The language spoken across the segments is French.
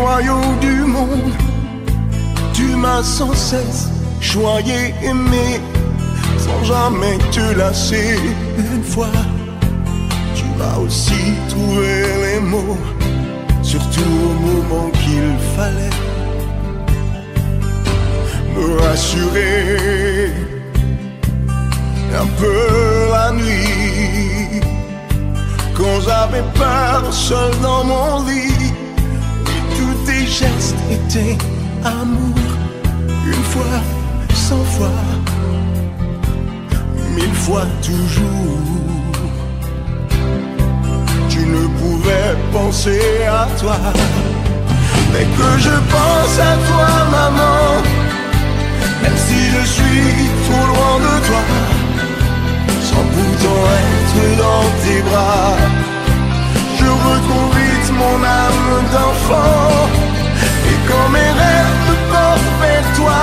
joyaux du monde. Tu m'as sans cesse choyé, aimé, sans jamais te lasser. Une fois, tu m'as aussi trouvé les mots, surtout au moment qu'il fallait me rassurer un peu la nuit, quand j'avais peur seul dans mon lit. Et tous tes gestes étaient amour. Une fois, 100 fois, 1000 fois toujours. Tu ne pouvais penser à toi, mais que je pense à toi, maman. Même si je suis trop loin de toi, sans pourtant être dans tes bras, je retrouve vite mon âme d'enfant. Et quand mes rêves me portent vers toi,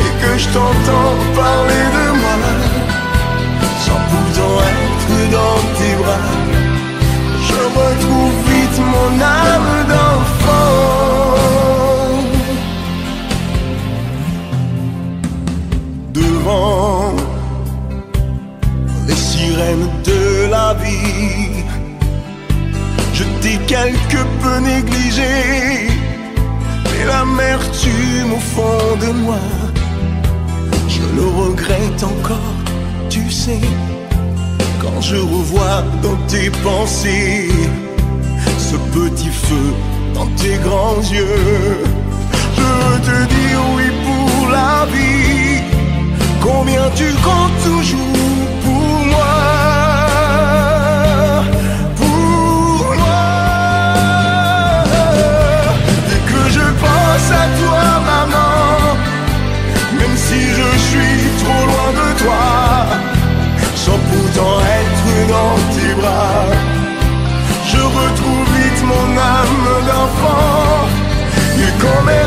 et que je t'entends parler de moi, sans pourtant être dans tes bras, je retrouve vite mon âme d'enfant. Devant les sirènes de la vie, je t'ai quelque peu négligé, mais l'amertume au fond de moi, je le regrette encore, tu sais. Quand je revois dans tes pensées ce petit feu dans tes grands yeux, je veux te dire oui pour la vie. Combien tu comptes toujours pour moi, pour moi. Dès que je pense à toi, maman, même si je suis trop loin de toi, sans pourtant être dans tes bras, je retrouve vite mon âme d'enfant. Et quand mes